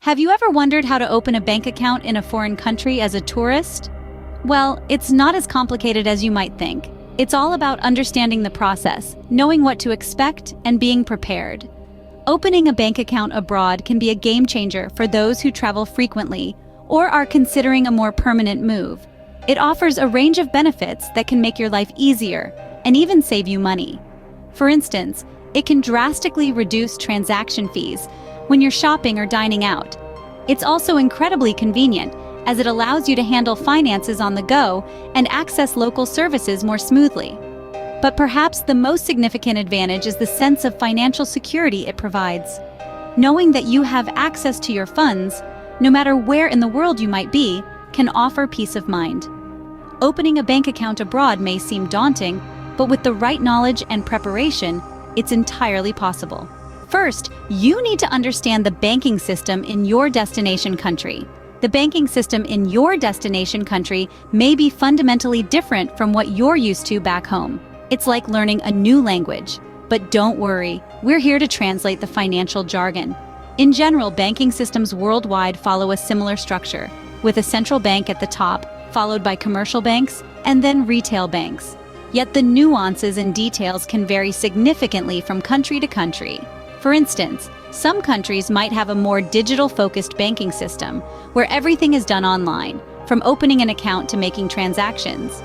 Have you ever wondered how to open a bank account in a foreign country as a tourist? Well, it's not as complicated as you might think. It's all about understanding the process, knowing what to expect, and being prepared. Opening a bank account abroad can be a game changer for those who travel frequently or are considering a more permanent move. It offers a range of benefits that can make your life easier and even save you money. For instance, it can drastically reduce transaction fees when you're shopping or dining out. It's also incredibly convenient, as it allows you to handle finances on the go and access local services more smoothly. But perhaps the most significant advantage is the sense of financial security it provides. Knowing that you have access to your funds, no matter where in the world you might be, can offer peace of mind. Opening a bank account abroad may seem daunting, but with the right knowledge and preparation, it's entirely possible. First, you need to understand the banking system in your destination country. The banking system in your destination country may be fundamentally different from what you're used to back home. It's like learning a new language. But don't worry, we're here to translate the financial jargon. In general, banking systems worldwide follow a similar structure, with a central bank at the top, followed by commercial banks, and then retail banks. Yet the nuances and details can vary significantly from country to country. For instance, some countries might have a more digital-focused banking system, where everything is done online, from opening an account to making transactions.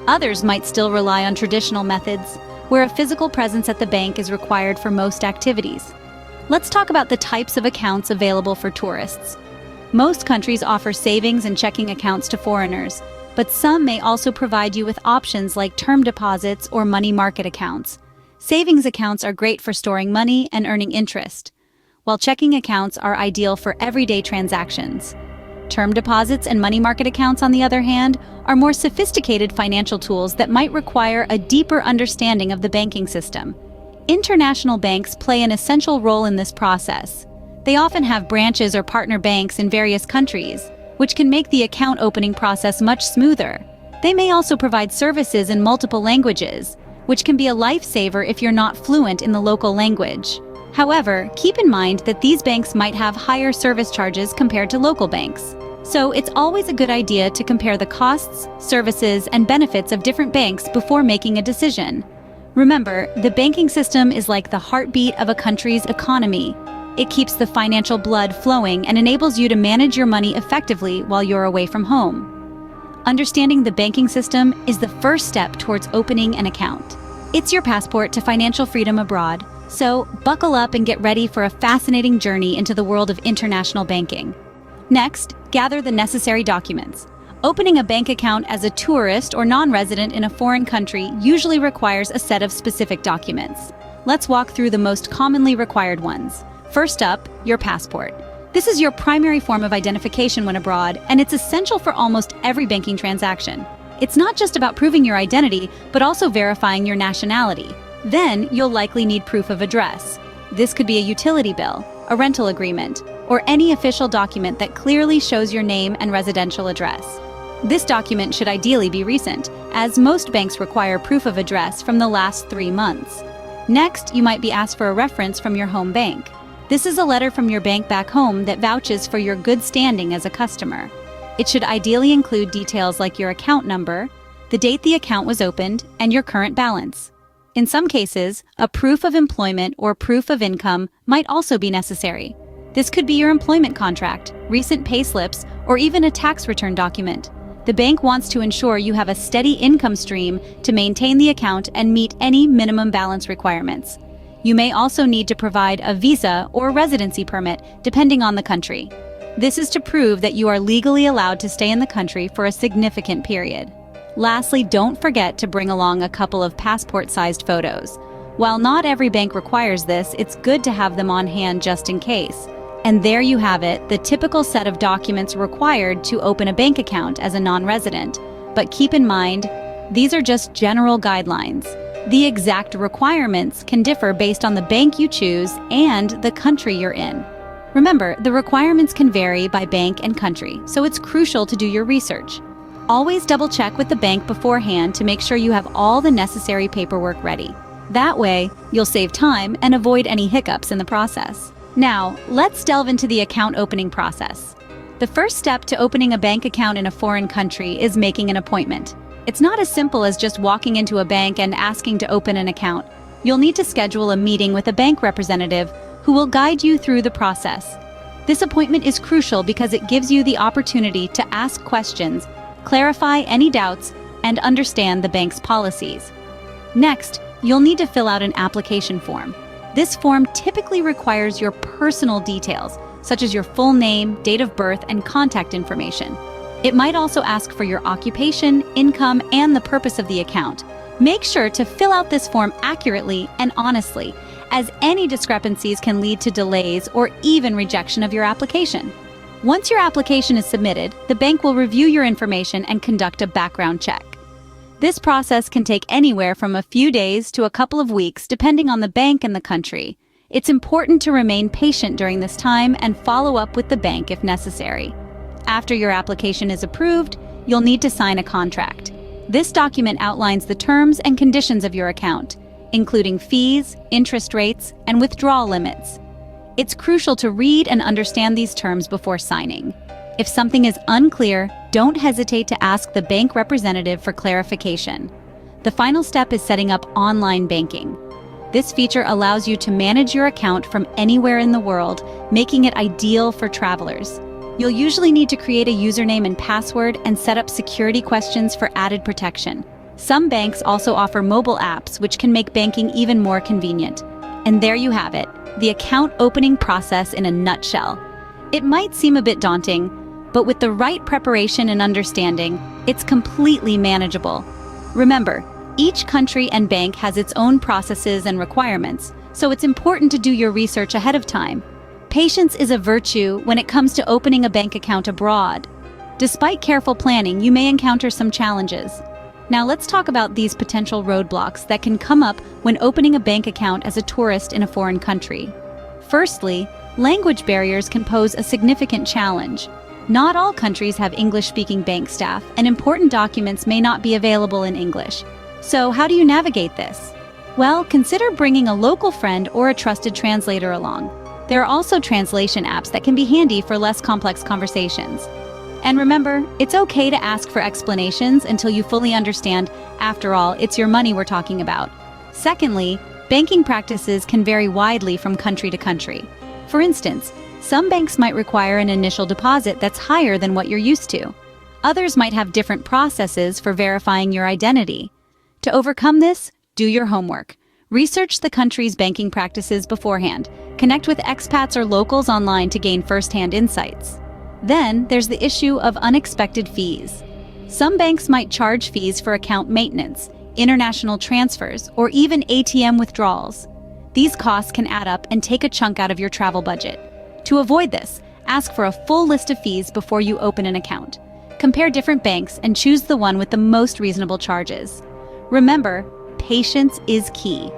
Others might still rely on traditional methods, where a physical presence at the bank is required for most activities. Let's talk about the types of accounts available for tourists. Most countries offer savings and checking accounts to foreigners, but some may also provide you with options like term deposits or money market accounts. Savings accounts are great for storing money and earning interest, while checking accounts are ideal for everyday transactions. Term deposits and money market accounts, on the other hand, are more sophisticated financial tools that might require a deeper understanding of the banking system. International banks play an essential role in this process. They often have branches or partner banks in various countries, which can make the account opening process much smoother. They may also provide services in multiple languages, which can be a lifesaver if you're not fluent in the local language. However, keep in mind that these banks might have higher service charges compared to local banks. So it's always a good idea to compare the costs, services, and benefits of different banks before making a decision. Remember, the banking system is like the heartbeat of a country's economy. It keeps the financial blood flowing and enables you to manage your money effectively while you're away from home. Understanding the banking system is the first step towards opening an account. It's your passport to financial freedom abroad, so buckle up and get ready for a fascinating journey into the world of international banking. Next, gather the necessary documents. Opening a bank account as a tourist or non-resident in a foreign country usually requires a set of specific documents. Let's walk through the most commonly required ones. First up, your passport. This is your primary form of identification when abroad, and it's essential for almost every banking transaction. It's not just about proving your identity, but also verifying your nationality. Then, you'll likely need proof of address. This could be a utility bill, a rental agreement, or any official document that clearly shows your name and residential address. This document should ideally be recent, as most banks require proof of address from the last 3 months. Next, you might be asked for a reference from your home bank. This is a letter from your bank back home that vouches for your good standing as a customer. It should ideally include details like your account number, the date the account was opened, and your current balance. In some cases, a proof of employment or proof of income might also be necessary. This could be your employment contract, recent pay slips, or even a tax return document. The bank wants to ensure you have a steady income stream to maintain the account and meet any minimum balance requirements. You may also need to provide a visa or residency permit, depending on the country. This is to prove that you are legally allowed to stay in the country for a significant period. Lastly, don't forget to bring along a couple of passport-sized photos. While not every bank requires this, it's good to have them on hand just in case. And there you have it, the typical set of documents required to open a bank account as a non-resident. But keep in mind, these are just general guidelines. The exact requirements can differ based on the bank you choose and the country you're in. Remember, the requirements can vary by bank and country, so it's crucial to do your research. Always double-check with the bank beforehand to make sure you have all the necessary paperwork ready. That way, you'll save time and avoid any hiccups in the process. Now, let's delve into the account opening process. The first step to opening a bank account in a foreign country is making an appointment. It's not as simple as just walking into a bank and asking to open an account. You'll need to schedule a meeting with a bank representative who will guide you through the process. This appointment is crucial because it gives you the opportunity to ask questions, clarify any doubts, and understand the bank's policies. Next, you'll need to fill out an application form. This form typically requires your personal details, such as your full name, date of birth, and contact information. It might also ask for your occupation, income, and the purpose of the account. Make sure to fill out this form accurately and honestly, as any discrepancies can lead to delays or even rejection of your application. Once your application is submitted, the bank will review your information and conduct a background check. This process can take anywhere from a few days to a couple of weeks, depending on the bank and the country. It's important to remain patient during this time and follow up with the bank if necessary. After your application is approved, you'll need to sign a contract. This document outlines the terms and conditions of your account, including fees, interest rates, and withdrawal limits. It's crucial to read and understand these terms before signing. If something is unclear, don't hesitate to ask the bank representative for clarification. The final step is setting up online banking. This feature allows you to manage your account from anywhere in the world, making it ideal for travelers. You'll usually need to create a username and password and set up security questions for added protection. Some banks also offer mobile apps, which can make banking even more convenient. And there you have it, the account opening process in a nutshell. It might seem a bit daunting, but with the right preparation and understanding, it's completely manageable. Remember, each country and bank has its own processes and requirements, so it's important to do your research ahead of time. Patience is a virtue when it comes to opening a bank account abroad. Despite careful planning, you may encounter some challenges. Now let's talk about these potential roadblocks that can come up when opening a bank account as a tourist in a foreign country. Firstly, language barriers can pose a significant challenge. Not all countries have English-speaking bank staff, and important documents may not be available in English. So how do you navigate this? Well, consider bringing a local friend or a trusted translator along. There are also translation apps that can be handy for less complex conversations. And remember, it's okay to ask for explanations until you fully understand. After all, it's your money we're talking about. Secondly, banking practices can vary widely from country to country. For instance, some banks might require an initial deposit that's higher than what you're used to. Others might have different processes for verifying your identity. To overcome this, do your homework. Research the country's banking practices beforehand. Connect with expats or locals online to gain first-hand insights. Then, there's the issue of unexpected fees. Some banks might charge fees for account maintenance, international transfers, or even ATM withdrawals. These costs can add up and take a chunk out of your travel budget. To avoid this, ask for a full list of fees before you open an account. Compare different banks and choose the one with the most reasonable charges. Remember, patience is key.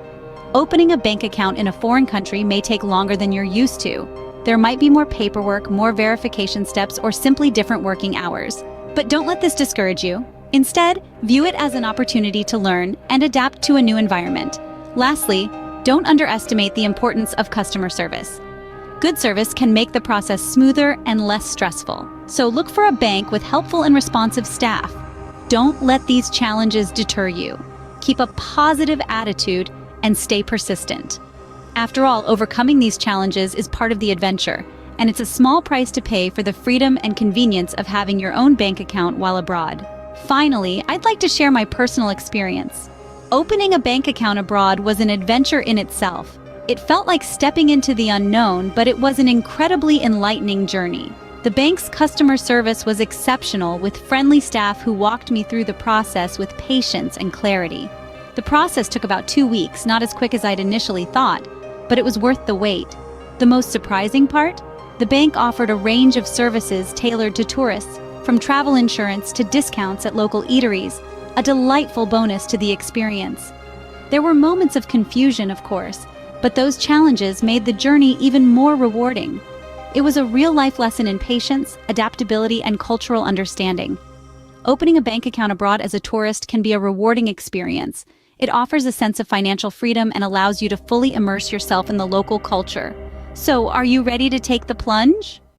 Opening a bank account in a foreign country may take longer than you're used to. There might be more paperwork, more verification steps, or simply different working hours. But don't let this discourage you. Instead, view it as an opportunity to learn and adapt to a new environment. Lastly, don't underestimate the importance of customer service. Good service can make the process smoother and less stressful. So look for a bank with helpful and responsive staff. Don't let these challenges deter you. Keep a positive attitude and stay persistent. After all, overcoming these challenges is part of the adventure, and it's a small price to pay for the freedom and convenience of having your own bank account while abroad. Finally, I'd like to share my personal experience. Opening a bank account abroad was an adventure in itself. It felt like stepping into the unknown, but it was an incredibly enlightening journey. The bank's customer service was exceptional, with friendly staff who walked me through the process with patience and clarity. The process took about 2 weeks, not as quick as I'd initially thought, but it was worth the wait. The most surprising part? The bank offered a range of services tailored to tourists, from travel insurance to discounts at local eateries, a delightful bonus to the experience. There were moments of confusion, of course, but those challenges made the journey even more rewarding. It was a real-life lesson in patience, adaptability, and cultural understanding. Opening a bank account abroad as a tourist can be a rewarding experience. It offers a sense of financial freedom and allows you to fully immerse yourself in the local culture. So, are you ready to take the plunge?